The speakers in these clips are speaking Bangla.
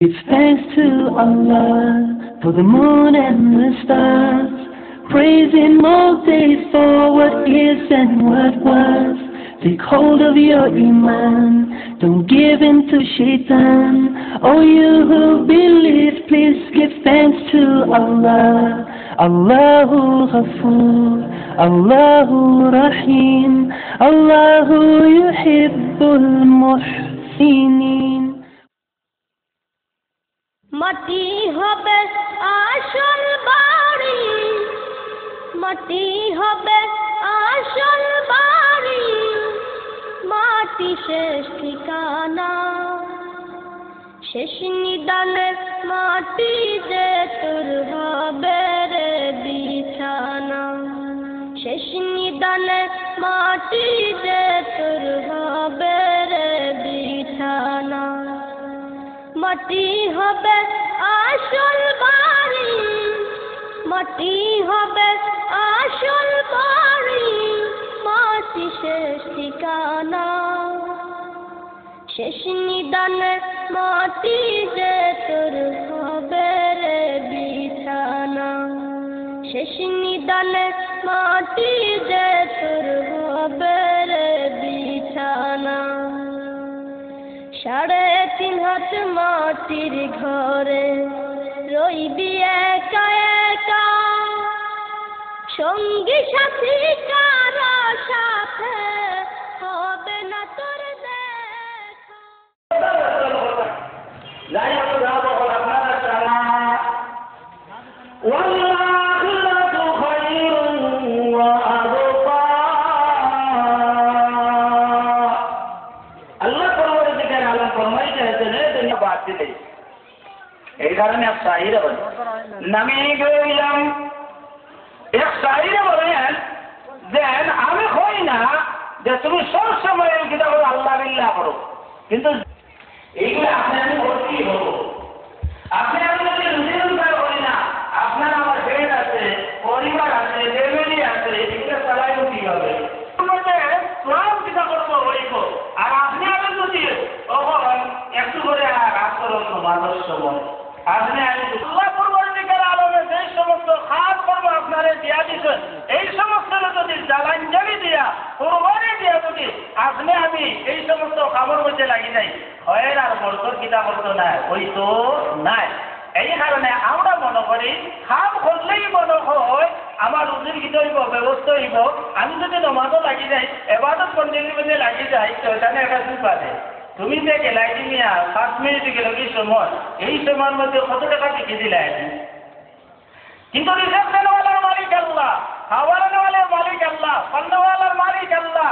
Give thanks to Allah for the moon and the stars. Praise Him all day for what is and what was. Take hold of your Iman, don't give in to Shaitan. Oh, you who believe, please give thanks to Allah. Allahu Ghafoor, Allahu Rahim, Allahu Yuhibbul Muhsinin. মাটি হবে আসল বাড়ি, মাটি হবে আসল বাড়ি, মাটি শেষ ঠিকানা, শেষ নিদানে মাটি যে তোর হবে রে বিছানা, শেষ নিদানে মাটি যে তোর হবে রে বিছানা। মাটি হবে আসল বাড়ি, মাটি হবে আসল বাড়ি, মাটি শেষ ঠিকানা, শেষ নিদানে মাটি যে তোর হবে রে বিছানা, শেষ নিদানে মাটি যে তোর হবে রে বিছানা। 3.5 হাত মাটির ঘরে রইবি একা একা, সঙ্গী সাথী কারো সাথে হবে না তোর দেখা। এই কারণে এক শাহিরে বলেন, নামি গেলাম এক শাহিরে বলেন যে আমি হই না যে তুমি সব সময় এই কিতাব আল্লাহ বিল্লাহ করো, কিন্তু এইগুলো আপনি আমি করতেই হবো। আপনি আমি যদি রুজি রোজগার করি না, আপনার আমার ফ্রেন্ড আছে, পরিবার আছে, ফ্যামিলি আছে, এগুলো চালাইব কিভাবে? আর আপনি আমি যদি একটু করে আচরণ মানুষ আপনি আমি পূর্বদিকের আলমে যে সমস্ত খাস কর্ম আপনারে দিয়া দিচ্ছেন, এই সমস্ত যদি জ্বালাঞ্জলি দিয়া কোরবানি দিয়া যদি আপনি আমি এই সমস্ত খাবার মধ্যে লাগি যাই, হয় আর বর্তর কিতা করতো নাই, ওই তো নাই। এই কারণে আমরা মনে করি খাম করলেই মনে হয় আমার রুজির গীত হইব, ব্যবস্থা হইব। আমি যদি নমাজও লাগি যাই, এবাদত বন্দেগীর মধ্যে লাগি যাই, তো এখানে একটা চুপ আছে। তুমি যে গেলাই মিয়া 5 মিনিট গেল কি সময়, এই সময়ের মধ্যে কত টাকা টিকে দিলাই, কিন্তু রিসেপশনওয়ালার মালিক আল্লাহ, খাওয়ানোওয়ালার মালিক আল্লাহ, পান্নাওয়ালার মালিক আল্লাহ,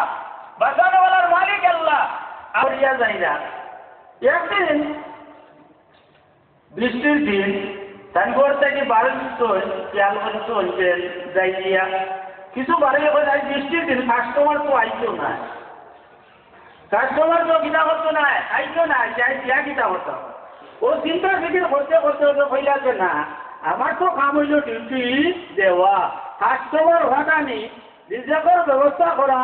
বাজানোওয়ালার মালিক আল্লাহ। আরিয়া যাই না একদিন বৃষ্টির দিন তারপর থেকে বারণ খেয়াল চলছে যাই দিয়া কিছু বাড়ি যখন আজ বৃষ্টির দিন কাস্টমার তো আইতো না, কাস্টমার তো কিনা করতো না, আইতো না, যাই দিয়া কিনা করতো। ও চিন্তা ফিকির করতে করতে হইলাছে না, আমার তো কাম হইল ডিউটি দেওয়া, কাস্টমার হটানি, রিজার্ভের ব্যবস্থা করা।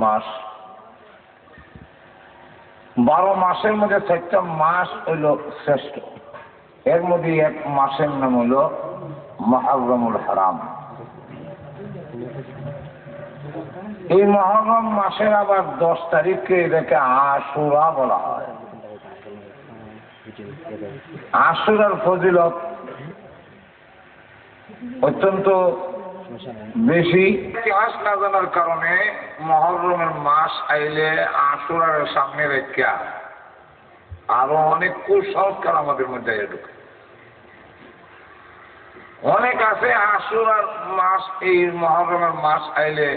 মাস 12 মাসের মধ্যে 4টা মাস হইল শ্রেষ্ঠ। এর মধ্যে এক মাসের নাম হইল মুহররমুল হারাম। এই মুহররম মাসের আবার 10 তারিখকে এটাকে আশুরা বলা হয়। আশুরার ফজিলত অত্যন্ত বেশি। ইতিহাস না জানার কারণে মুহররমের মাস আইলে আশুরার সামনে রেখা আরো অনেক কুসংস্কার আমাদের মধ্যে ঢুকে। অনেক আছে আশুরার মাস, এই মুহররমের মাস আইলে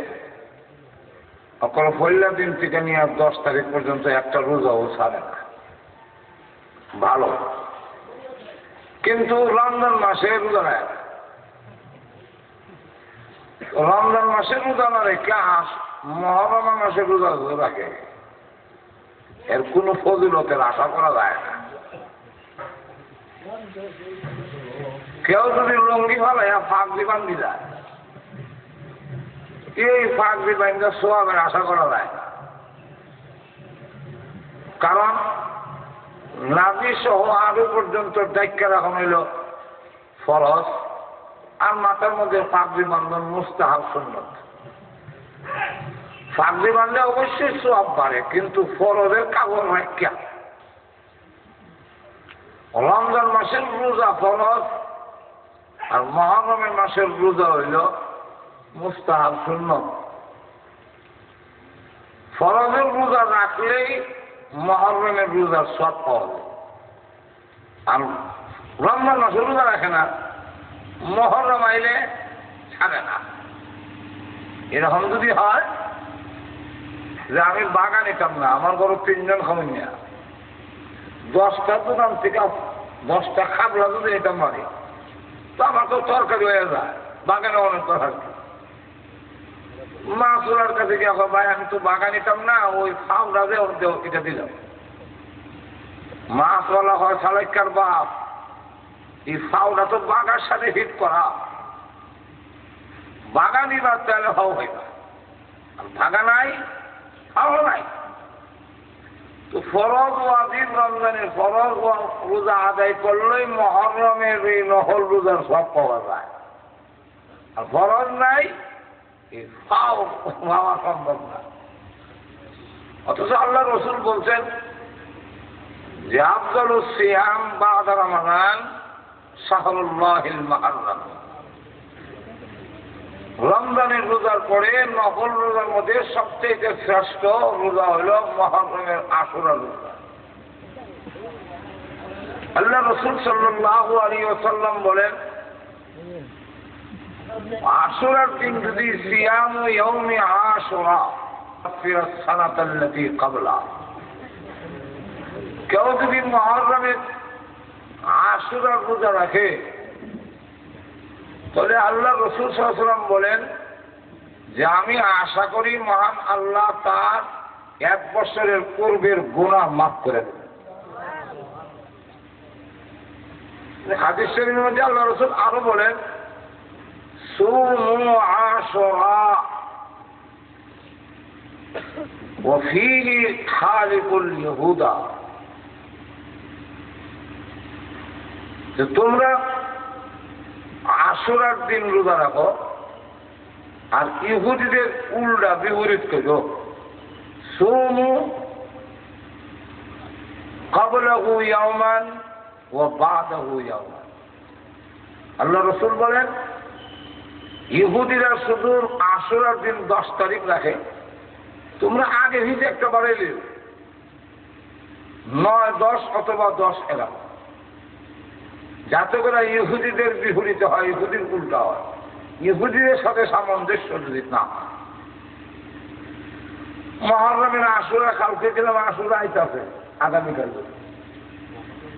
অকল পয়লা দিন থেকে নিয়ে 10 তারিখ পর্যন্ত একটা রোজাও ছাড়ে না। ভালো, কিন্তু রমজান মাসে রোজা রাখে না। রমজান মাসে রোজা না রেখে মহরম মাসে রোজা রাখে, এর কোন ফজিলতের আশা করা যায় না। কেউ যদি লঙ্গি ফালাইয়া ফাঁকরি বান্ধি যায়, এই ফাঁকরি বান্ধা সোয়াবের আশা করা যায় না। কারণ নাভি সহ আরো পর্যন্ত ডাক্কা রাখা হইল ফরজ, আর মাথার মধ্যে ফাঁকরি বান্ধন মুস্তাহাব সুন্নত। ফাঁকরি বান্ধলে অবশ্যই সোয়াব বাড়ে, কিন্তু ফরজের কাগজ রাখা। রমজান মাসের রোজা ফরজ, আর মহরমের মাসের রোজা হইল মুস্তাহাব সুন্নত। ফরজের রোজা রাখলেই মহরমের রোজার সব পাওয়া যায়, আর রমজান মাসের রোজা রাখে না, মহরম আইলে ছাড়ে না। এরকম যদি হয় যে আমি বাগান নিতাম না, আমার ঘরে 3 জন খামিয়া, 10টা দোকান থেকে 10টা খাবলা যদি এটা মারি, তো আমার তো তরকারি হয়ে যায়, বাগানে অনেক তরকারি। মাছ ওনার কাছে গিয়ে ভাই আমি তো বাগান নিতাম না, ওই ফাউরা যে এটা দিলাম। মাছওয়ালা হয় সালাইকার বাপ, এই ফাউরা তো বাগার সাথে হিট করা, বাগানই বা তাহলে হাও হইবা, আর ভাগা নাই হাও নাই। তো ফরজ ওয়াজিব রমজানের ফরজ রোজা আদায় করলেই মহরমের এই নহল রোজার সব পাওয়া যায়, আর ফরজ নাই এই ফাও পাওয়া সম্ভব না। অথচ আল্লাহ রসুল বলছেন যে আফজালুস সিয়াম বা'দা রমাদান শাহরুল্লাহিল মুহররম। রমজানের রোজার পরে নফল রোজার মধ্যে সবচেয়ে শ্রেষ্ঠ রোজা হল মুহররমের আশুরা রোজা। আল্লাহ রাসূল সাল্লাল্লাহু আলাইহি ওয়াসাল্লাম বলেন, আশুরার দিন যদি সিয়াম ইয়াউমি আশুরা ফিরাস সানাতাল্লাতী ক্বাবলা, কেউ যদি মুহররমের আশুরার রোজা রাখে, তাহলে আল্লাহ রাসূল সাল্লাল্লাহু আলাইহি ওয়াসাল্লাম বলেন যে আমি আশা করি মহান আল্লাহ তার 1 বছরের পূর্বের গুনাহ মাফ করে দেন। হাদিস শরীফের মধ্যে আল্লাহ রাসূল আরো বলেন, সুমু আশুরা ওয়া ফীহি খালিকুল ইহুদা, যে তোমরা আশুরার দিন রোজা রাখো, আর ইহুদিদের উল্টা বিপরীত করো, সুমু ক্বাবলাহু ইয়াওমান ওয়া বা'দাহু ইয়াওমান। আল্লাহ রাসূল বলেন ইহুদিরা শুধু আশুরার দিন 10 তারিখ রাখে, তোমরা আগে হিজে একটা বাড়াইলে 9, 10 অথবা 10, 11, যাতে করে ইহুদিদের বিপরীত হয়, ইহুদির উল্টা হয়, ইহুদিদের সাথে সামঞ্জস্য যদি না হয়। মুহররমের আশুরা কালকে গেলাম, আশুরা আইতাছে আগামীকাল।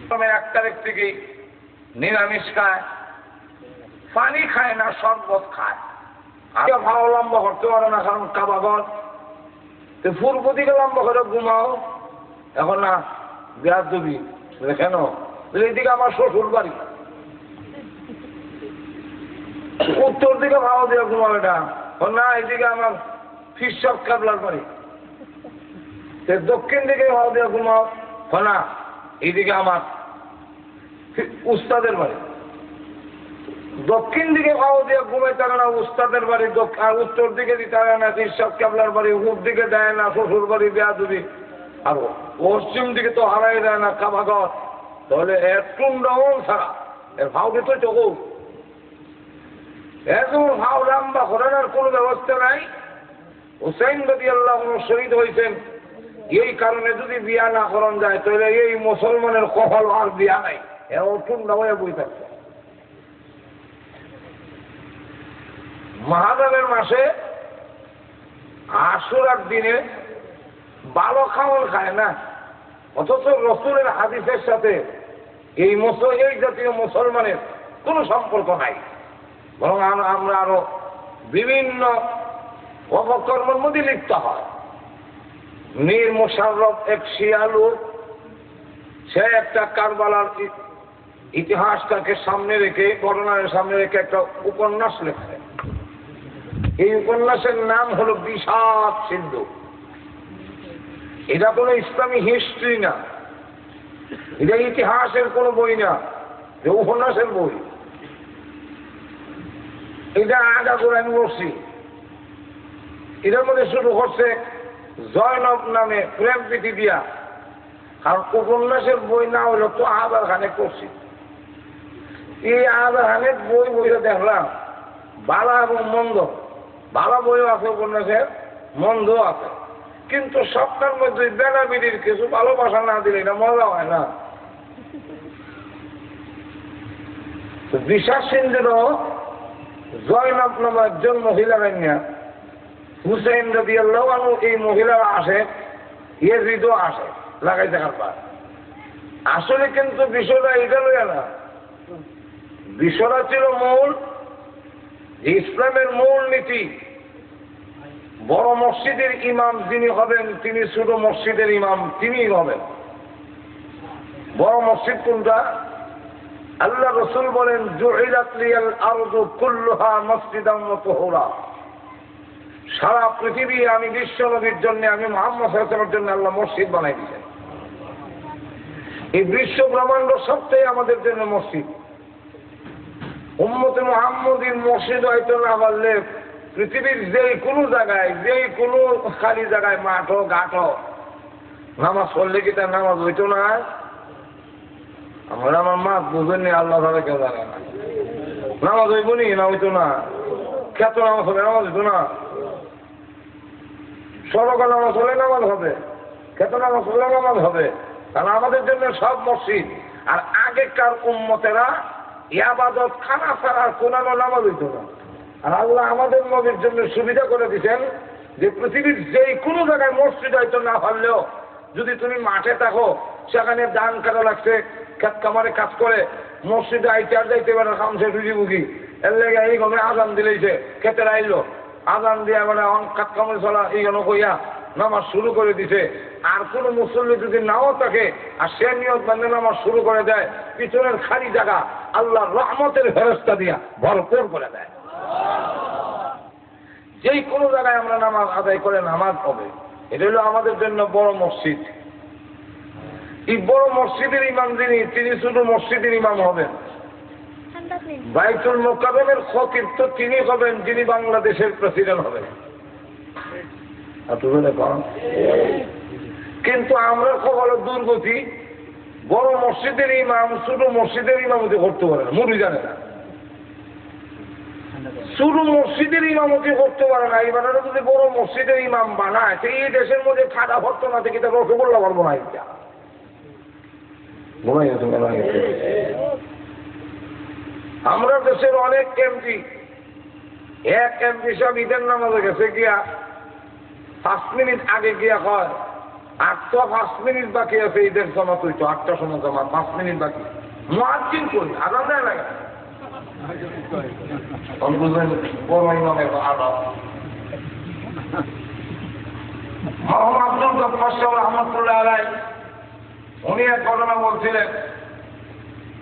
1 তারিখ থেকেই নিরামিষ খায়, পানি খায় না, শরবত খায়। আগে ভালো লম্বা করতে পারে না, কারণ কাবাগর পূর্ব দিকে লম্বা করে ঘুমাও, এখন না বিরাট দেবী কেন, এইদিকে আমার শ্বশুর বাড়ি, উত্তর দিকে ভালো দিয়ে ঘুমাবে না, না এইদিকে আমার ফিরসব কাবলার বাড়ি, দক্ষিণ দিকে ভালো দিয়ে ঘুমাও, না এইদিকে আমার উস্তাদের বাড়ি। দক্ষিণ দিকে ভালো দিয়ে ঘুমাইতে পারে না, উস্তাদের বাড়ি, আর উত্তর দিকে দিতে পারে না ফিরসব কাবলার বাড়ি, পূর্ব দিকে দেয় না শ্বশুর বাড়ি বেয়াদবি, আর পশ্চিম দিকে তো হারাই দেয় না কাবাগর। তাহলে এর টুন্ডাও ছাড়া এর ভাওকে তো চোখ এরকম ভাও লম্বা করানোর কোনো ব্যবস্থা নাই। হুসাইন রাদিয়াল্লাহু আনহু শহীদ হয়েছেন, এই কারণে যদি বিয়া না করান যায় তাহলে এই মুসলমানের কপাল আর বিয়া নাই, এও টুন্ডা হয়ে বই থাকছে। মুহররমের মাসে আশুরার দিনে ভালো খাওয়ার খায় না, অথচ রসুলের হাদিসের সাথে এই জাতীয় মুসলমানের কোনো সম্পর্ক নাই, বরং আমরা আরো বিভিন্ন অপকর্মের মধ্যে লিপ্ত হয়। মীর মোশাররফ এক শিয়া লোক, সে একটা কারবালার ইতিহাসটাকে সামনে রেখে, ঘটনার সামনে রেখে একটা উপন্যাস লেখে। এই উপন্যাসের নাম হলো বিষাদ সিন্ধু। এটা কোনো ইসলামী হিস্ট্রি না, এটা ইতিহাসের কোনো বই না, যে উপন্যাসের বই। এটা আগা করে আমি বলছি, এটার মধ্যে শুরু করছে জয়নব নামে প্রেম প্রীতি দিয়া। কারণ উপন্যাসের বই না হইল তো আবার খানে করছি। এই আবার খানে বইটা দেখলাম বালা এবং মন্দ, বালা বইও আছে উপন্যাসের, মন্দও আছে, কিন্তু সবটার মধ্যে বেলা বিড়ির কিছু ভালোবাসা না দিলে এটা মজা হয় না। বিষাদ সিন্ধুরও জয়নব নামে একজন মহিলা রান্না, হুসেন রাদিয়াল্লাহু আনহু এই মহিলারা আসে, ইয়াজিদও আসে লাগাইতে কারবার। আসলে কিন্তু বিষয়টা এটা লইয়া না, বিষয়টা ছিল মূল ইসলামের মূল নীতি। বড় মসজিদের ইমাম যিনি হবেন, তিনি ছোট মসজিদের ইমাম তিনিই হবেন। বড় মসজিদ কোনটা? আল্লাহ রসুল বলেন, জুইলাত লিয়াল আরদু কুল্লুহা মসজিদান ওয়া তুহুরা। সারা পৃথিবী আমি বিশ্ব নবীর জন্য, আমি মুহাম্মদ সাল্লাল্লাহু আলাইহি ওয়াসাল্লামের জন্য আল্লাহ মসজিদ বানাই দিয়েছেন। এই বিশ্ব ব্রহ্মাণ্ড সবটাই আমাদের জন্য মসজিদ। উম্মতে মুহাম্মদীর মসজিদ হয়তো না পারলে পৃথিবীর যেই কোনো জায়গায়, যেই কোনো খালি জায়গায়, মাঠ হোক ঘাট হোক, নামাজ পড়লে কি তার নামাজ হইতো না? আমার মাছ বুঝেননি, আল্লাহ তাআলা কেউ জানে না। নামাজ হইব নি না হইতো না? খেত নামাজ হবে, নামাজ হইতো না? সরকার নামাজ হলে নামাজ হবে, খেত নামাজ হলে নামাজ হবে। কারণ আমাদের জন্য সব মসজিদ। আর আগেকার উম্মতেরা ইবাদত খানা ছাড়া কোরআন নামাজ হইতো না। আর আল্লাহ আমাদের নবীর জন্য সুবিধা করে দিচ্ছেন যে পৃথিবীর যেই কোনো জায়গায় মসজিদ হয়তো না পারলেও যদি তুমি মাঠে থাকো, সেখানে ধান কাটা লাগছে, খেত কামারে কাজ করে মসজিদে আইতে আর যাইতে পারে, খামছে রুজি বুকি, এর লেগে এই গমে আজান দিলেইছে, খেতে আইলো, আজান দিয়ে মানে কাজ কামড়ে চলা এই গণ কইয়া নামাজ শুরু করে দিছে। আর কোনো মুসল্লি যদি নাও থাকে আর সে নিয়ত বান্ধে নামাজ শুরু করে দেয়, পিছনের খালি জায়গা আল্লাহ রহমতের ফেরেশতা দিয়া ভরপুর করে দেয়। যেই কোনো জায়গায় আমরা নামাজ আদায় করে নামাজ হবে, এটা হলো আমাদের জন্য বড় মসজিদ। এই বড় মসজিদের ইমাম যিনি, তিনি শুধু মসজিদের ইমাম হবেন। বাইতুল মুকাররমের খতিব তো তিনি হবেন যিনি বাংলাদেশের প্রেসিডেন্ট হবেন। কিন্তু আমরা খবর দুর্গতি, বড় মসজিদের ইমাম শুধু মসজিদের ইমামতি করতে পারে না, মুড়ি জানে না। শুধু মসজিদের ইমামতি করতে পারে না, এবার যদি বড় মসজিদের ইমাম বানায়, তো এই দেশের মধ্যে খাটা ভর্ত না থেকে তার রসগোল্লা পারবো না। এটা আমরা দেশের অনেক এমপি, এক এমপি সব ঈদের নামাজে গেছে গিয়া 5 মিনিট আগে গিয়া হয়, 5 মিনিট বাকি আছে ঈদের জামাত হইতো, 8টার সময় জামাত, 5 মিনিট বাকি। মুয়াজ্জিন কই আজান দেয় লাগে, বড় ইমামের আদাব। মোহাম্মদ আব্দুল গফফার সাহেব রহমাতুল্লাহ আলাইহি উনি এক ঘটনা বলছিলেন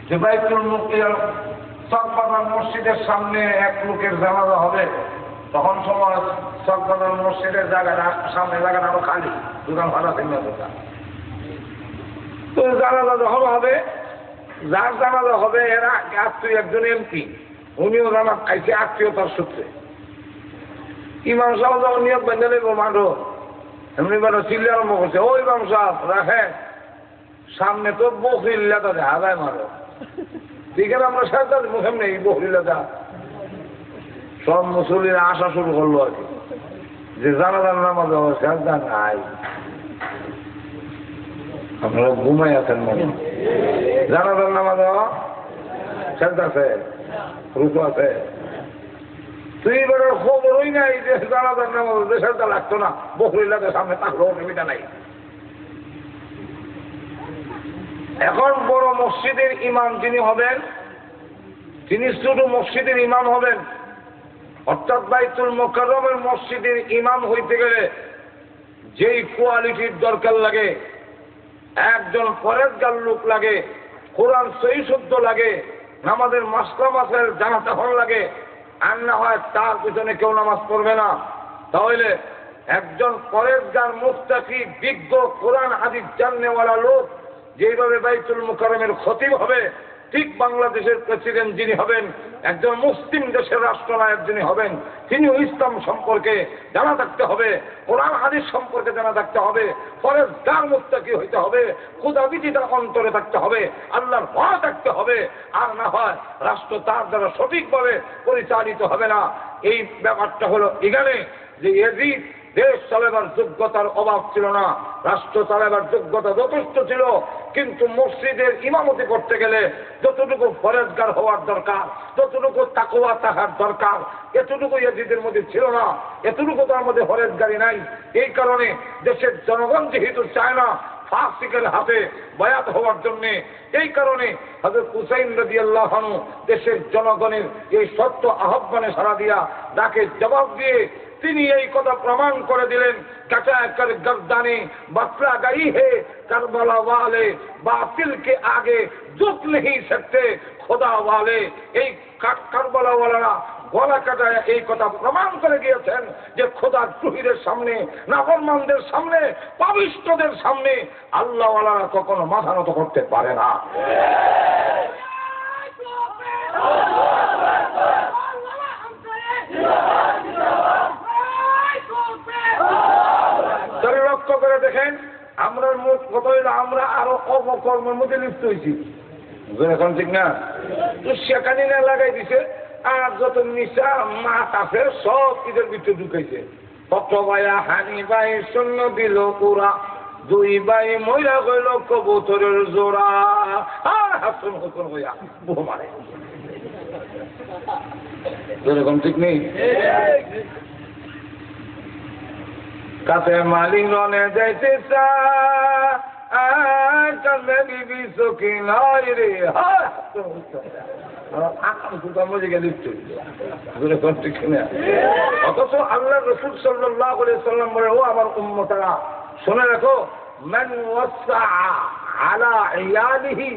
যে বাইতুল মুকাররম চকবাজার মসজিদের সামনে এক লোকের জানাজা হবে, তখন সময় চকবাজার মসজিদের জায়গাটা সামনে জায়গাটা আরো খালি, দোকান ভাড়া কিনা দোকান। তো জানাজা যখন হবে, যার জানাজা হবে এরা আত্মীয় একজন এমপি, উনিও জানা খাইছে আত্মীয়তার সূত্রে। ইমাম সাহেব যখন নিয়োগ বেঁধে নেব মাঠো, এমনি মানে চিল্লি আরম্ভ করছে, ও ইমাম সাহেব রাখেন, সামনে তো বকরিল্লাটা দেখা যায় মারো। ঠিক আছে, আমরা সাথে মুখে নেই বকরিল্লাটা। সব মুসল্লিরা আসা শুরু করলো আর কি, যে জানাজার নামাজ সাজদা নাই। আপনারা ঘুমাই আছেন মনে, জানাজার নামাজ সাজদা আছে, রুকু আছে। তুই এবার খবরই নাই যে জানাজার নামাজ সাজদা লাগতো না, বকরিল্লাদের সামনে থাকলো, অসুবিধা নাই। এখন বড় মসজিদের ইমাম যিনি হবেন, তিনি শুধু মসজিদের ইমাম হবেন, অর্থাৎ বাইতুল মুকাররমের মসজিদের ইমাম হইতে গেলে যেই কোয়ালিটির দরকার লাগে, একজন পরেজগার লোক লাগে, কোরআন সহি শুদ্ধ লাগে, নামাজের মাসলা মাসের জানাতে হল লাগে, আর না হয় তার পিছনে কেউ নামাজ পড়বে না। তাহলে একজন পরেজগার মুত্তাকি বিজ্ঞ কোরআন হাদিস জাননেওয়ালা লোক যেভাবে বাইতুল মুকাররমের খতিব হবে, ঠিক বাংলাদেশের প্রেসিডেন্ট যিনি হবেন, একজন মুসলিম দেশের রাষ্ট্রনায়ক যিনি হবেন, তিনিও ইসলাম সম্পর্কে জানা থাকতে হবে, কোরআন হাদিস সম্পর্কে জানা থাকতে হবে, পরেজগার মুত্তাকি হইতে হবে, খোদাভীতি তার অন্তরে থাকতে হবে, আল্লাহর ভয় থাকতে হবে। আর না হয় রাষ্ট্র তার দ্বারা সঠিকভাবে পরিচালিত হবে না। এই ব্যাপারটা হলো এখানে যে ইয়াজিদ দেশ চালাবার যোগ্যতার অভাব ছিল না, রাষ্ট্র চালাবার যোগ্যতা যথেষ্ট ছিল, কিন্তু মসজিদের ইমামতি করতে গেলে যতটুকু পরেজগার হওয়ার দরকার, যতটুকু তাকওয়া থাকার দরকার, এতটুকু ইয়াজিদের মধ্যে ছিল না, এতটুকু তার মধ্যে পরেজগারি নাই। এই কারণে দেশের জনগণ যেহেতু চায় না ফাসিকের হাতে বায়াত হওয়ার জন্য, এই কারণে হযরত হুসাইন রাদিয়াল্লাহু আনহু দেশের জনগণের এই সত্য আহ্বানে সাড়া দিয়া ডাকে জবাব দিয়ে তিনি এই কথা প্রমাণ করে দিলেন, কাটা কর গর্দানে বসরা গई है करबला वाले बातिल के आगे झुक नहीं सकते खुदा वाले। এই কারবালা ওয়ালারা গলা কাটায় এই কথা প্রমাণ করে গিয়েছেন যে খোদার তুহিদের সামনে, নাফরমানদের সামনে, পাপিষ্ঠদের সামনে আল্লাহ ওয়ালারা কখনো মাথা নত করতে পারে না। লক্ষ্য করে দেখেন, আমরা মুখ কত হইলে আমরা আরো অপকর্মের মধ্যে লিপ্ত হয়েছি, এখন ঠিক না? তো সেখানে না লাগাই দিছে, আর যত নিশা মাছ আছে সব ঈদের ভিতরে ঢুকাইছে। কত ভাইয়া হানি ভাই শূন্য দিল পুরা, দুই ভাই মহিলা গইল কবুতরের জোড়া, আর হাসন হসন হইয়া বহু মারে, এরকম ঠিক নেই? কাছে মালিক রনে যাইতে চাঁদে বিবি সখী নয় রে, অথচ আল্লাহ রাসূল সাল্লাল্লাহু আলাইহি সাল্লাম বলে, ও আমার উম্মতেরা শুনে রাখো, মান ওয়াসআ আলা ইয়ালিহি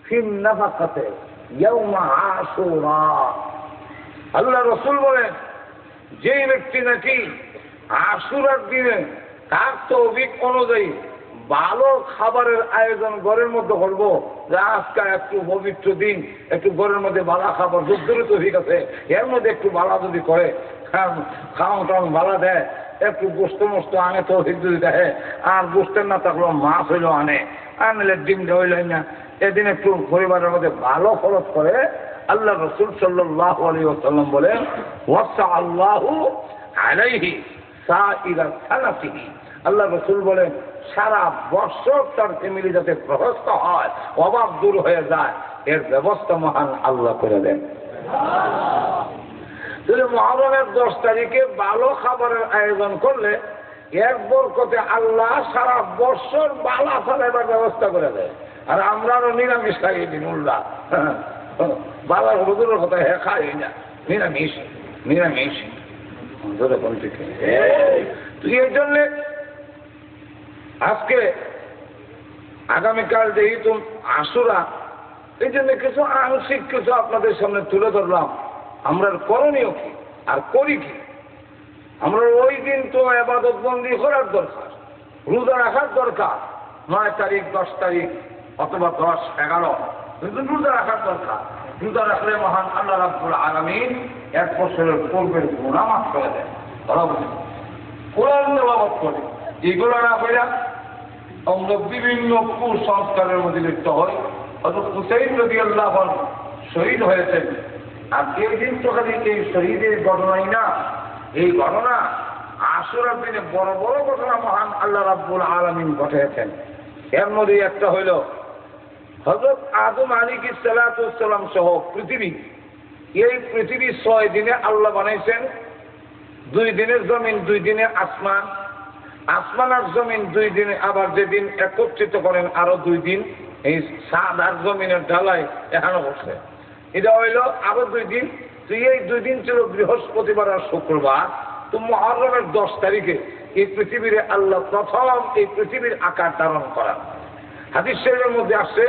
ফি নাফাকাতি ইয়াউম আশুরা। আল্লাহ রাসূল বলেন, যেই ব্যক্তি নাকি আশুরার দিনে তার তৌফিক অনুযায়ী ভালো খাবারের আয়োজন ঘরের মধ্যে করবো, যে আজকে একটু পবিত্র দিন, একটু ঘরের মধ্যে ভালো খাবার যদ্দূরই তৌফিক আছে এর মধ্যে একটু ভালো যদি করে, খাওয়ান টাউন ভালো দেয়, একটু গোস্ত মোস্ত আনে তৌফিক যদি দেয়, আর গোস্তের না থাকলেও মাছ হইলেও আনলে ডিম হইল না, এদিন একটু পরিবারের মধ্যে ভালো খরচ করে, আল্লাহ রাসূল সাল্লাল্লাহু আলাইহি ওয়াসাল্লাম বলেন, ওয়াসা আল্লাহু আলাইহি সাইরা সালাতিহি। আল্লাহ রাসূল বলেন, সারা বছর তার ফ্যামিলি যাতে প্রশস্ত হয়, অভাব দূর হয়ে যায়, এর ব্যবস্থা মহান আল্লাহ করে দেন। যদি মুহররমের 10 তারিখে ভালো খাবারের আয়োজন করলে এর বরকতে আল্লাহ সারা বছর বালা চালাবার ব্যবস্থা করে দেয়। আর আমরা আরো নিরামিষ খাই দিন, উল্লাহ বাবার হুজুরের কথা হে খাই না, নিরামিষ নিরামিষ কোন থেকে। তুই এই জন্য আজকে আগামীকাল যেহেতু আশুরা, এই জন্য কিছু আংশিক কিছু আপনাদের সামনে তুলে ধরলাম। আমরা করণীয় কি আর করি কি? আমরা ওই দিন তো ইবাদত বন্দি করার দরকার, রোজা রাখার দরকার, 9 তারিখ 10 তারিখ অথবা 10, 11 কিন্তু রোজা রাখার দরকার। রোজা রাখলে মহান আল্লাহ রাব্বুল আলামিন 1 বছরের পূর্বের গুনাহ মাফ করে দেন। কোরআন তেলাওয়াত করে এগুলো না কইরা আমরা বিভিন্ন কুসংস্কারের মধ্যে লিপ্ত হই। হযরত হুসাইন রাদিয়াল্লাহু আনহু শহীদ হয়েছেন, আর এই দিন তো খালি এই শহীদের ঘটনাই না, এই ঘটনা আশুরার দিনে বড় বড় ঘটনা মহান আল্লাহ রাব্বুল আলামিন ঘটিয়েছেন। এর মধ্যে একটা হইল হযরত আদম আলাইহিস সালাতু ওয়াস সালাম সহ পৃথিবী, এই পৃথিবী 6 দিনে আল্লাহ বানাইছেন। 2 দিনের জমিন, 2 দিনে আসমান, আসমান আর জমিন 2 দিনে, আবার যেদিন একত্রিত করেন আরো 2 দিন, এই সাদার জমিনের ঢালাই এখানে বসে। এটা হইল আরো 2 দিন। তুই এই 2 দিন ছিল বৃহস্পতিবার আর শুক্রবার। তো মুহররমের 10 তারিখে এই পৃথিবীর আল্লাহ প্রথম এই পৃথিবীর আকার ধারণ করা। হাদিস শরীফের মধ্যে আসছে,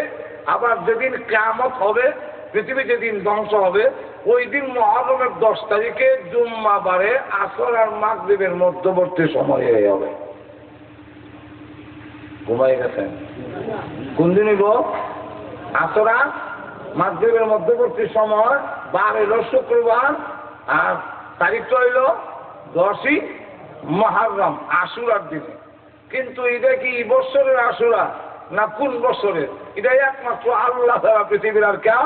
আবার যেদিন কিয়ামত হবে, পৃথিবী যেদিন ধ্বংস হবে, ওই দিন মুহররমের 10 তারিখে জুম্মা বারে আসর আর মাগরিবের মধ্যবর্তী সময় হবে। ঘুমাই গেছেন? কোন দিন হইব? আসর আর মাগরিবের মধ্যবর্তী সময়, বার হইল শুক্রবার, আর তারিখটা হইল 10ই মুহররম, আশুরার দিনে। কিন্তু এটা কি এই বছরের আশুরা না কোন বছরের? এটা একমাত্র আল্লাহ ছাড়া পৃথিবীর আর কেউ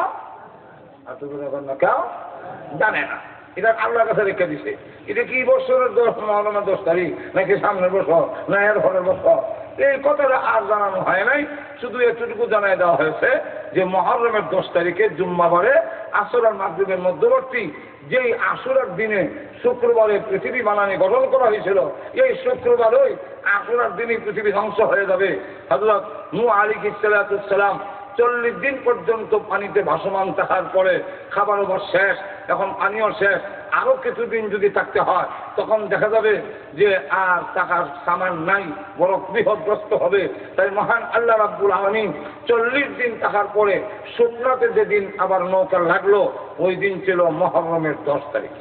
জানে না। এটা আল্লাহর কাছে রেখে দিছে। এটা কি বছরের 10 তারিখ নাকি সামনের বছর না এর পরের বছর, এই কথাটা আর জানানো হয় নাই। শুধু এতটুকু জানাই দেওয়া হয়েছে যে মুহররমের 10 তারিখে জুম্মাবারে আসর আর মাগরিবের মধ্যবর্তী যেই আসরের দিনে শুক্রবারে পৃথিবী বানানি গঠন করা হয়েছিল, এই শুক্রবারই আসরের দিনই পৃথিবী ধ্বংস হয়ে যাবে। হযরত নূহ আলাইহিস সালাম 40 দিন পর্যন্ত পানিতে ভাসমান থাকার পরে খাবার ওভার শেষ, এখন পানিও শেষ, আরো কিছুদিন যদি থাকতে হয় তখন দেখা যাবে যে আর টাকার সামান নাই, বড় বিপদগ্রস্ত হবে। তাই মহান আল্লাহ রাব্বুল আলামিন 40 দিন থাকার পরে শুকনাতে যেদিন আবার নৌকা লাগলো, ওই দিন ছিল মুহররমের 10 তারিখ।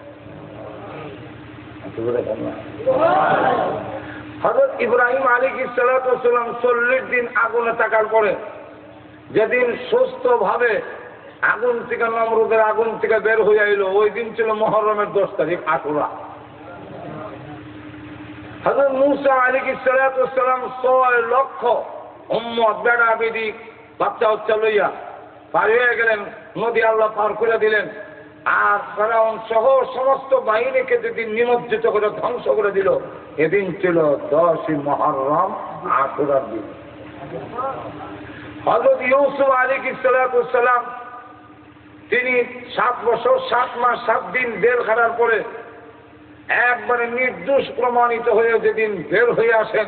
হযরত ইব্রাহিম আলাইহিস সালাম 40 দিন আগুনে থাকার পরে যেদিন সুস্থভাবে আগুন থেকে, নমরুদের আগুন থেকে বের হয়ে আইলো, ওই দিন ছিল মুহররমের 10 তারিখ, আশুরা। হযরত মূসা আলাইহিস সালাম 6 লক্ষ উম্মত বেড়া বেদি বাচ্চা উচ্চা লইয়া পার হয়ে গেলেন, নদী আল্লাহ পার করে দিলেন। আর ফেরাউন সহ সমস্ত বাহিনীকে যেদিন নিমজ্জিত করে ধ্বংস করে দিল, এদিন ছিল 10ই মুহররম, আশুরার দিন। হযরত ইউসুফ আলাইহিস সালাম তিনি 7 বছর 7 মাস 7 দিন জেল খাটার পরে একবারে নির্দোষ প্রমাণিত হয়ে যেদিন বের হয়ে আসেন,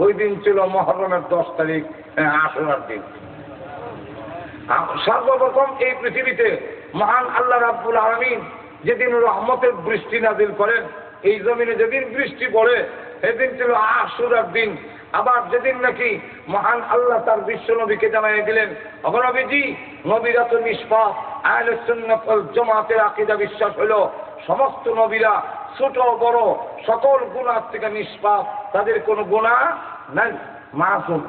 ওই দিন ছিল মুহররমের 10 তারিখ, আশুরার দিন। সর্বপ্রথম এই পৃথিবীতে মহান আল্লাহ রাব্বুল আলামিন যেদিন রহমতের বৃষ্টি নাযিল করেন, এই জমিনে যেদিন বৃষ্টি পড়ে, সেদিন ছিল আশুরার দিন। আবার যেদিন নাকি মহান আল্লাহ তার বিশ্ব নবীকে জানাই দিলেন, নবীজি, নবীরা তো নিষ্পাপ, আহলে সুন্নাত ওয়াল জামাতের আকীদা বিশ্বাস হলো সমস্ত নবীরা ছোট বড় সকল গুনাহ থেকে নিষ্পাপ, তাদের কোনো গুনাহ নাই, মাসুম।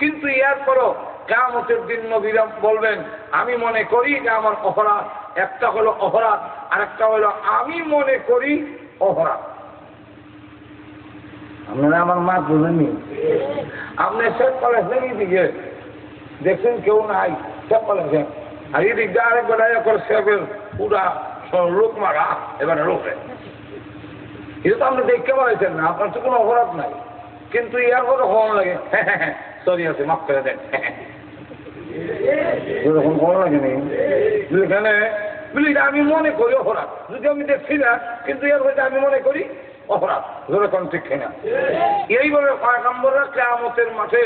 কিন্তু এরপরও কিয়ামতের দিন নবীরা বলবেন, আমি মনে করি যে আমার অপরাধ, একটা হলো অপরাধ আর একটা হলো আমি মনে করি অপরাধ। আপনারা আমার মা বুঝেননি? আপনি সব কলেজেন দিকে দেখছেন কেউ নাই, সব কলেজে, আর এই দিক দিয়ে আরেক বেড়াই করে সেবের পুরা লোক মারা, এবারে লোকে এটা তো আপনি দেখতে পারেছেন না, আপনার তো কোনো অপরাধ নাই। কিন্তু ইয়ার কথা কম লাগে, হ্যাঁ সরি আছে, মাফ করে দেন, এরকম কম লাগে নি। এখানে বলি আমি মনে করি অপরাধ, যদি আমি দেখছি না, কিন্তু এর হয়তো আমি মনে করি অপরাধ, যেরকম ঠিক কিনা। এইভাবে পয়গম্বররা কিয়ামতের মাঠে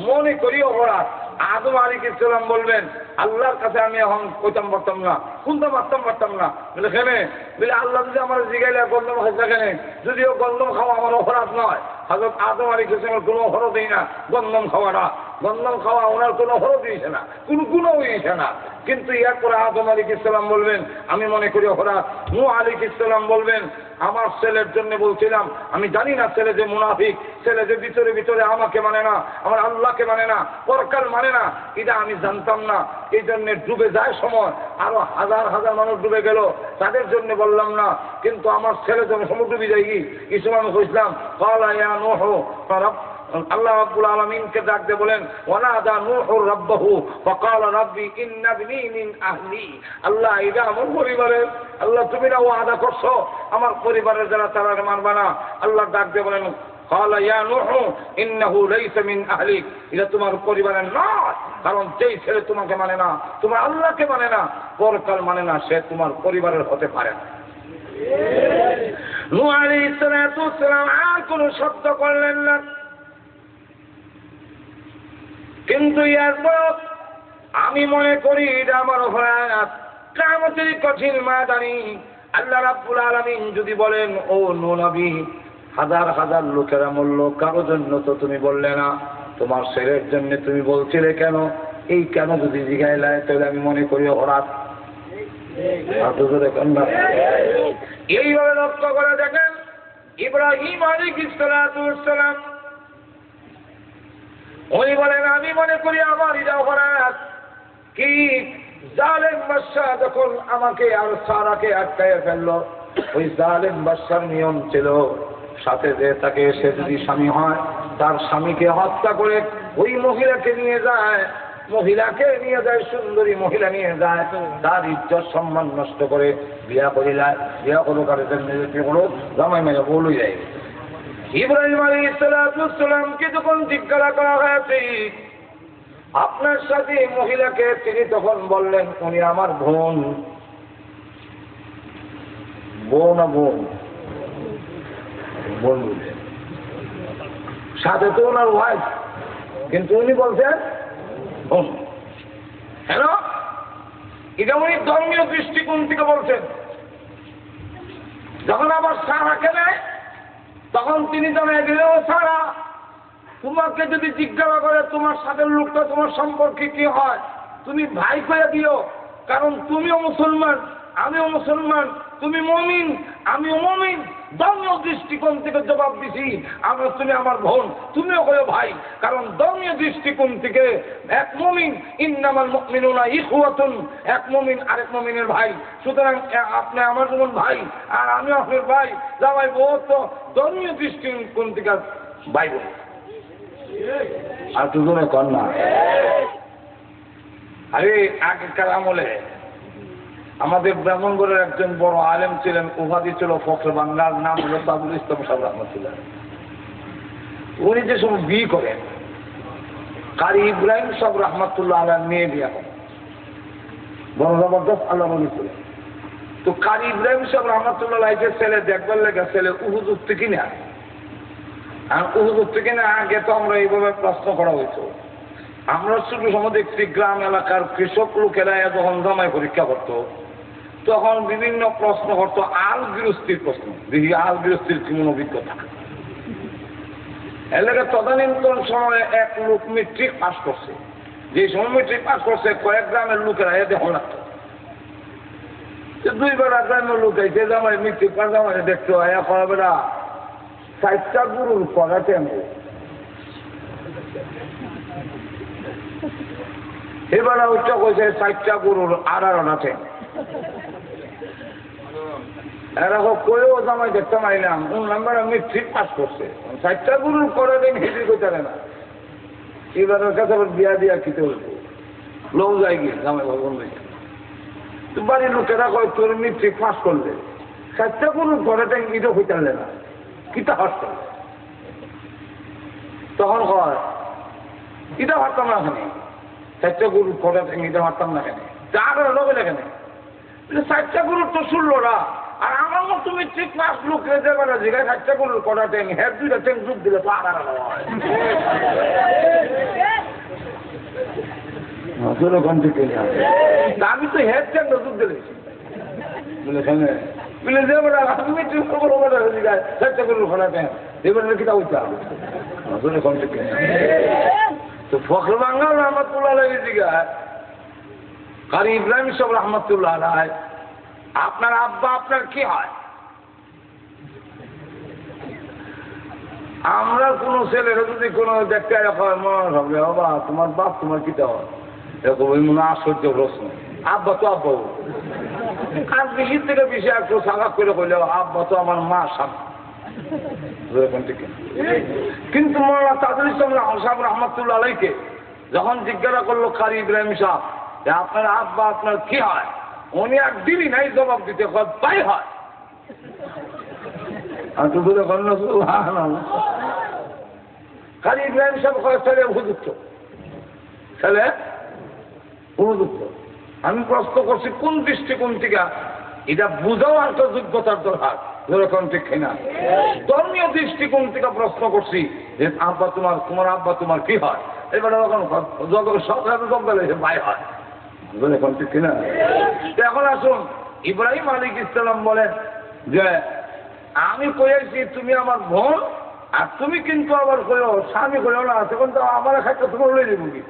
মনে করি অপরাধ। আদম আলাইহিস সালাম বলবেন, আল্লাহর কাছে আমি এখন কইতাম পারতাম না, শুনতে পারতাম না। বলে কেন? বলে আল্লাহ যদি আমার জিগাইলে গন্ধম খাইছে কেন? যদিও গন্ধম খাওয়া আমার অপরাধ নয়, হযরত আদম আলাইহিস সালামের কোনো অপরাধ দেই না গন্ধম খাওয়াটা, গন্ধম খাওয়া ওনার কোনো অপরাধ দিয়েছে না, কোনো গুণও হয়েছে না। কিন্তু এরপরে আদম আলাইহিস সালাম বলবেন, আমি মনে করি অপরাধ। নূহ আলাইহিস সালাম বলবেন, আমার ছেলের জন্য বলছিলাম, আমি জানি না ছেলে যে মুনাফিক, ছেলে যে ভিতরে ভিতরে আমাকে মানে না, আমার আল্লাহকে মানে না, পরকাল মানে না, এটা আমি জানতাম না। এই জন্য ডুবে যায় সময়, আরো হাজার হাজার মানুষ ডুবে গেল, তাদের জন্য বললাম না। কিন্তু আমার ছেলে যখন সমুদ্র ডুবে যায়, কিছু মানুষ হইছিলাম, ক্বালা ইয়া নূহ, আল্লাহ রাব্বুল আলামিনকে ডাক দিয়ে বলেন, ওয়ানাদা নূহু রাব্বাহু ফাকালা রাব্বি ইন্না ইবনি মিন আহলি। আল্লাহ, এটা আমার পরিবারের, আল্লাহ তুমি না ওয়াদা করছো আমার পরিবারের যারা তারা মানবা না। আল্লাহ ডাক দিয়ে বলেন, ক্বালা ইয়া নূহু ইন্নাহু লাইসা মিন আহলিক, এটা তোমার পরিবারের নয়, কারণ যেই ছেলে তোমাকে মানে না, তোমার আল্লাহকে মানে না, পরকাল মানে না, সে তোমার পরিবারের হতে পারে না। নূহ আলাইহিস সালাম আর কোনো শব্দ করলেন না। কিন্তু এরপর আমি মনে করি এটা আমার অপরাধ। কিয়ামতের কঠিন ময়দানে আল্লাহ রাব্বুল আলামিন যদি বলেন, ও নবী, হাজার হাজার লোকেরা মরল, কারোর জন্য তো তুমি বললে না, তোমার ছেলের জন্য তুমি বলছিলে কেন? এই কেন যদি জিজ্ঞাইলায়, তাহলে আমি মনে করি অপরাধ। এইভাবে লক্ষ্য করে দেখেন, ইব্রাহিম আলাইহিস সালাম উনি বলেন, আমি মনে করি আমার এটা অপরাধ। কি জালেম বাদশা যখন আমাকে আর সারাকে আটকাইয়া ফেললো, ওই জালেম বাদশার নিয়ম ছিল সাথে যে তাকে, সে যদি স্বামী হয় তার স্বামীকে হত্যা করে ওই মহিলাকে নিয়ে যায়, সুন্দরী মহিলা নিয়ে যায়, তার ইজ্জত সম্মান নষ্ট করে বিয়া করিলায়, বিয়া করো কারে করো, জামাই মেয়ে বলু যায়। ইব্রাহিম আলাইহিস সালামকে যখন জিজ্ঞাসা করা হয়েছে আপনার সাথে মহিলাকে, তিনি তখন বললেন উনি আমার বোন। বোন বোন বোন সাথে তো ওনার ওয়াইফ, কিন্তু উনি বলছেন বোন। কেন? এটা উনি ধর্মীয় দৃষ্টিকোণ থেকে বলছেন। যখন আবার সারাকে নেয় তখন তিনি জানাই দিলেন, ও সারা, তোমাকে যদি জিজ্ঞাসা করে তোমার সাথে লোকটা তোমার সম্পর্কে কি হয়, তুমি ভাই করে দিও, কারণ তুমিও মুসলমান আমিও মুসলমান, তুমি মুমিন আমিও মুমিন। ধর্মীয় দৃষ্টিকোণ থেকে জবাব দিছি, তুমি আমার বোন, তুমিও করে ভাই, কারণ ধর্মীয় দৃষ্টিকোণ থেকে এক মুমিন, ইন্নামাল মুমিনুনা ইখওয়াতুন, এক মুমিন আরেক মুমিনের ভাই। সুতরাং আপনি আমার যেমন ভাই আর আমিও আপনার ভাই, জামাই বউ তো ধর্মীয় দৃষ্টিকোণ থেকে ভাই বোন। আর দুজনে কন্যা। আরে আগেকার আমলে আমাদের ব্রাহ্মণগড়ের একজন বড় আলেম ছিলেন, উপাধি ছিল ফখরে বাংলার, নাম হল সাবুল ইসলাম সাহেব রহমতুল্লাহ। উনি যে সময় বিয়ে করেন, কারি ইব্রাহিম সাহেব রহমতুল্লাহ আলাহ মেয়ে বিয়ে করেন, বড় জবরদস্ত আল্লাহ ছিলেন। তো কারি ইব্রাহিম সাহেব রহমতুল্লাহ আলাইকে ছেলে দেখবার লেগে, ছেলে উপযুক্ত কিনা, আর উপযুক্ত কিনা আগে তো আমরা এইভাবে প্রশ্ন করা হয়েছে। আমরা শুধু সময় দেখছি গ্রাম এলাকার কৃষক লোকেরা যখন জামাই পরীক্ষা করতো তখন বিভিন্ন প্রশ্ন করতো, আল গৃহস্থির প্রশ্ন, দেখি আল গৃহস্থির কেমন অভিজ্ঞতা। এলাকার তদানীন্তন সময়ে এক লোক মেট্রিক পাস করছে, যে সময় মেট্রিক পাস করছে কয়েক গ্রামের লোকেরা এ দেখো লাগতো। দুইবার গ্রামের লোক আইছে, জামাই মেট্রিক পাস জামাই দেখতে হয়, এখন বেড়া 4টা গুরুর পড়াতে এবার উচ্চ কইছে 4টা গরুর 18 এরকম কয়েও জামাই দেখতে মাইলাম, নাম্বার আমি ঠিক পাস করছে, 4টা গরুর করে দিন হিসেবে করতে না। এবারের কাছে বিয়া দিয়া খেতে হইব, লোক যাই গিয়ে জামাই ভগবান তো বাড়ির লোকেরা কয় তোর মেট্রিক পাস করলে 4টা গরুর করে দেন ইটো হইতে না, কিতা হস্ত তখন কয় ইটা ভাবতাম না এখানে, 4টা গরুর করে দেন ইটা ভাবতাম না এখানে, যা লোকে দেখেন 4টা গরুর তো শুনলো না। আর আমার মতো মেট্রিক পাস লোক রেজে বেড়া জিগায় 4টা গরুর কটা ট্যাং, হ্যাঁ 2টা ট্যাং যোগ দিলে তো আর আমি তো হেড ট্যাংটা যোগ দিলেছি বলে যে বেড়া আমি মেট্রিক করবো বেড়া জিগায় 4টা গরুর কটা ট্যাং, এবার কিতা হইতাম তো ফখর বাঙ্গাল রহমতুল্লাহ আলাইহি জিগায়, কারি ইব্রাহিম সাহেব রহমতুল্লাহ আলাইহি, আপনার আব্বা আপনার কি হয়? আমরা কোন ছেলেরা যদি কোনো দেখতে মনে হবে বাবা তোমার বাপ তোমার কিটা হয়, এরকম ওই মনে আশ্চর্য প্রশ্ন। আব্বা তো আব্বা, আর বেশির থেকে বেশি একটু সাগাত করে কইলেও আব্বা তো আমার মা স্বামী। কিন্তু মৌলানা তাজুল ইসলাম সাহেব রহমতুল্লাহ আলাইকে যখন জিজ্ঞাসা করলো কারি ইব্রাহিম সাহেব যে আপনার আব্বা আপনার কি হয়, উনি আর দিলি নাই জবাব দিতে, ভাই হয়। কারি ইব্রাহিম সাহেব ছেলে উপযুক্ত, ছেলে উপযুক্ত। আমি প্রশ্ন করছি কোন দৃষ্টিকোণ থেকে, এটা বুঝাও আন্তর্যোগ্যতার দরকার, যেরকম ঠিক কিনা। ধর্মীয় দৃষ্টিকোণ থেকে প্রশ্ন করছি যে আব্বা তোমার আব্বা তোমার কি হয়, এবারে যখন সরকার জঙ্গলে ভাই হয় বলে এখন ঠিক কিনা। এখন আসুন ইব্রাহিম আলাইহিস সালাম বলেন যে আমি কইছি তুমি আমার বোন, আর তুমি কিন্তু আবার কইও স্বামী কইও না, তখন তো আমার খাইতে তোমার লই দেবো কি।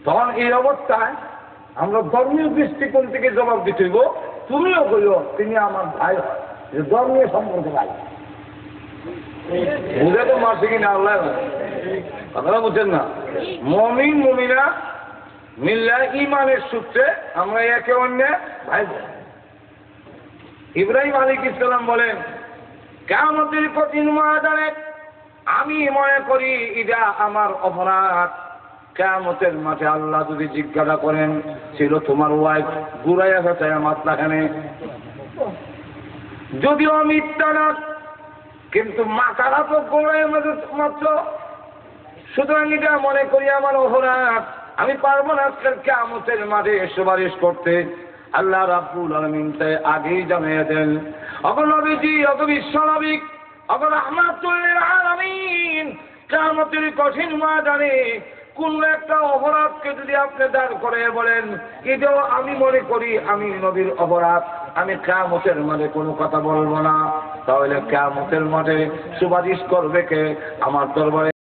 তখন এই অবস্থায় আমরা ধর্মীয় দৃষ্টিকোণ থেকে জবাব দিতে হইব, তুমিও কইও তিনি আমার ভাই হয়, যে ধর্মীয় সম্পর্ক ভাই বুঝে তো মারছে কিনা আল্লাহ আপনারা বুঝছেন না। মমিন মমিনা মিল্লা ইমানের সূত্রে আমরা একে অন্যের ভাই বোন। ইব্রাহিম আলাইহিস সালাম বলেন কিয়ামতের কঠিন ময়দানে আমি মনে করি এটা আমার অপরাধ। কিয়ামতের মাঠে আল্লাহ যদি জিজ্ঞাসা করেন ছিল তোমার ওয়াইফ ঘুরাইয়া ফেটায় মাতলা খানে, যদিও মিথ্যা না কিন্তু মাথাটা তো গোড়ায় মাত্র, সুতরাং এটা মনে করি আমার অপরাধ। আমি পারবো না আজকের কিয়ামতের মাঠে সুপারিশ করতে। আল্লাহ রাব্বুল আলামিন তাই আগেই জানিয়ে দেন, ওগো নবীজি, ওগো বিশ্বনবী, ওগো রাহমাতুল লিল আলামিন, কিয়ামতের কঠিন ময়দানে কোন একটা অপরাধকে যদি আপনি দাঁড় করে বলেন এটাও আমি মনে করি আমি নবীর অপরাধ, আমি কিয়ামতের মাঠে কোনো কথা বলবো না, তাহলে কিয়ামতের মাঠে সুপারিশ করবে কে? আমার দরবারে